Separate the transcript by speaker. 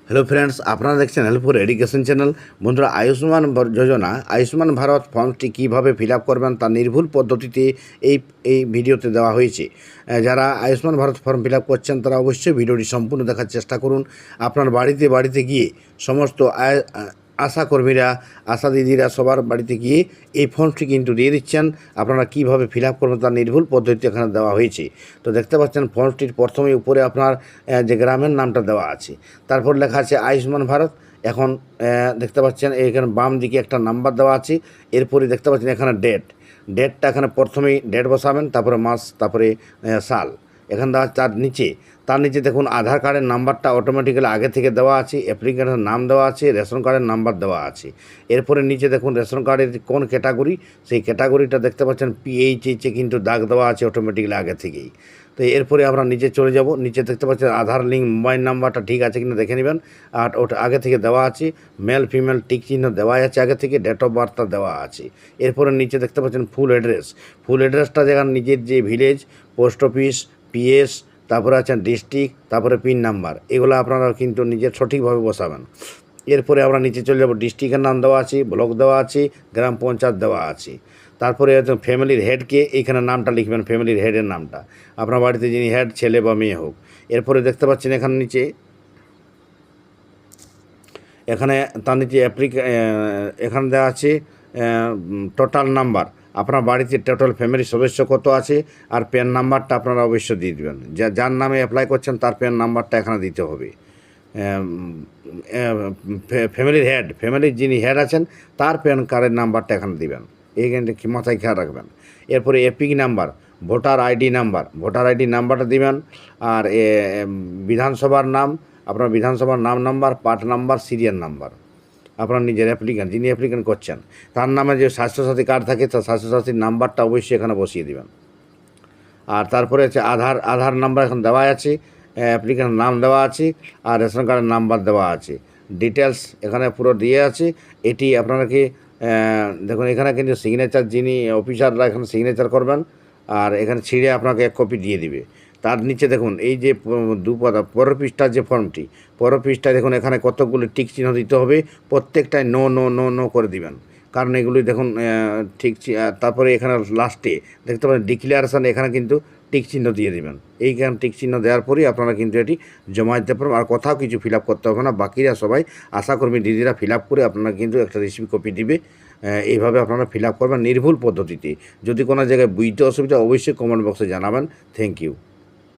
Speaker 1: Hello friends, আপনারা দেখছেন helpful education channel. বন্ধুরা, যোজনা আয়ুষ্মান ভারত ফর্মটি কীভাবে ফিল আপ করবেন তার নির্ভুল পদ্ধতিতে এই ভিডিওতে দেওয়া হয়েছে। যারা Ayushman Bharat form fill up করছেন তারা অবশ্যই ভিডিওটি সম্পূর্ণ দেখার চেষ্টা করুন। আপনার বাড়িতে গিয়ে সমস্ত আশা কর্মীরা, আশা দিদিরা সবার বাড়িতে গিয়ে এই ফর্মটি কিন্তু দিয়ে দিচ্ছেন। আপনারা কীভাবে ফিল আপ করবেন তার নির্ভুল পদ্ধতি এখানে দেওয়া হয়েছে। তো দেখতে পাচ্ছেন ফর্মটির প্রথমে উপরে আপনার যে গ্রামের নামটা দেওয়া আছে, তারপর লেখা আছে আয়ুষ্মান ভারত। এখন দেখতে পাচ্ছেন এখানে বাম দিকে একটা নাম্বার দেওয়া আছে। এরপরে দেখতে পাচ্ছেন এখানে ডেটটা এখানে প্রথমেই ডেট বসাবেন, তারপরে মাস, তারপরে সাল এখানে দেওয়া। তার নিচে দেখুন আধার কার্ডের নাম্বারটা অটোমেটিক্যালি আগে থেকে দেওয়া আছে, অ্যাপ্লিকেন্টের নাম দেওয়া আছে, রেশন কার্ডের নাম্বার দেওয়া আছে। এরপরে নিচে দেখুন রেশন কার্ডের কোন ক্যাটাগরি, সেই ক্যাটাগরিটা দেখতে পাচ্ছেন PHH কিন্তু দাগ দেওয়া আছে অটোমেটিক্যালি আগে থেকেই। তো এরপরে আমরা নিচে চলে যাব। নিচে দেখতে পাচ্ছেন আধার লিঙ্ক মোবাইল নাম্বারটা ঠিক আছে কিনা দেখে নেবেন। আর ওটা আগে থেকে দেওয়া আছে, মেল ফিমেল টিক চিহ্ন দেওয়া আছে আগে থেকে, ডেট অফ বার্থটা দেওয়া আছে। এরপরে নিচে দেখতে পাচ্ছেন ফুল অ্যাড্রেসটা যেখানে নিজের যে ভিলেজ, পোস্ট অফিস, PS, তারপরে আছেন ডিস্ট্রিক্ট, তারপরে পিন নাম্বার, এগুলো আপনারা কিন্তু নিজের সঠিকভাবে বসাবেন। এরপরে আমরা নিচে চলে যাব। ডিস্ট্রিক্টের নাম দেওয়া আছে, ব্লক দেওয়া আছে, গ্রাম পঞ্চায়েত দেওয়া আছে। তারপরে ফ্যামিলির হেডকে এইখানে নামটা লিখবেন, ফ্যামিলির হেডের নামটা, আপনার বাড়িতে যিনি হেড, ছেলে বা মেয়ে হোক। এরপরে দেখতে পাচ্ছেন এখানে নিচে তার নিচে এখানে দেওয়া আছে টোটাল নাম্বার, আপনার বাড়িতে টোটাল ফ্যামিলির সদস্য কত আছে, আর প্যান নাম্বারটা আপনারা অবশ্যই দিয়ে দেবেন। যার নামে অ্যাপ্লাই করছেন তার প্যান নাম্বারটা এখানে দিতে হবে। ফ্যামিলির যিনি হেড আছেন তার প্যান কার্ডের নাম্বারটা এখানে দিবেন, এইখানে মাথায় খেয়াল রাখবেন। এরপরে এপিক নাম্বার, ভোটার আইডি নাম্বারটা দিবেন। আর বিধানসভার নাম, আপনার বিধানসভার number, part number, serial number, আপনার নিজের যিনি অ্যাপ্লিকেন্ট করছেন তার নামে যে স্বাস্থ্যসাথী কার্ড থাকে তার স্বাস্থ্যসাথীর নাম্বারটা অবশ্যই এখানে বসিয়ে দেবেন। আর তারপরে হচ্ছে আধার নাম্বার এখন দেওয়া আছে, অ্যাপ্লিকেন্টের নাম দেওয়া আছে, আর রেশন কার্ডের নাম্বার দেওয়া আছে। ডিটেলস এখানে পুরো দিয়ে আছে। এটি আপনারা কি দেখুন এখানে কিন্তু সিগনেচার, যিনি অফিসাররা এখানে সিগনেচার করবেন, আর এখানে ছিঁড়ে আপনাকে 1 কপি দিয়ে দিবে। তার নিচে দেখুন এই যে পরের পৃষ্ঠার যে ফর্মটি, পরের পৃষ্ঠায় দেখুন এখানে কতগুলি টিক চিহ্ন দিতে হবে, প্রত্যেকটায় নো নো নো নো করে দিবেন, কারণ এগুলি দেখুন ঠিক। তারপরে এখানে লাস্টে দেখতে পাবেন ডিক্লারেশান, এখানে কিন্তু টিক চিহ্ন দিয়ে দেবেন। এইখানে টিক চিহ্ন দেওয়ার পরেই আপনারা কিন্তু এটি জমা দিতে পারবেন, আর কোথাও কিছু ফিল আপ করতে হবে না। বাকিরা সবাই আশাকর্মী দিদিরা ফিল আপ করে আপনারা কিন্তু একটা রিসিভ কপি দিবে। এইভাবে আপনারা ফিল আপ করবেন নির্ভুল পদ্ধতিতে। যদি কোনো জায়গায় বুঝতে অসুবিধা অবশ্যই কমেন্ট বক্সে জানাবেন। Thank you.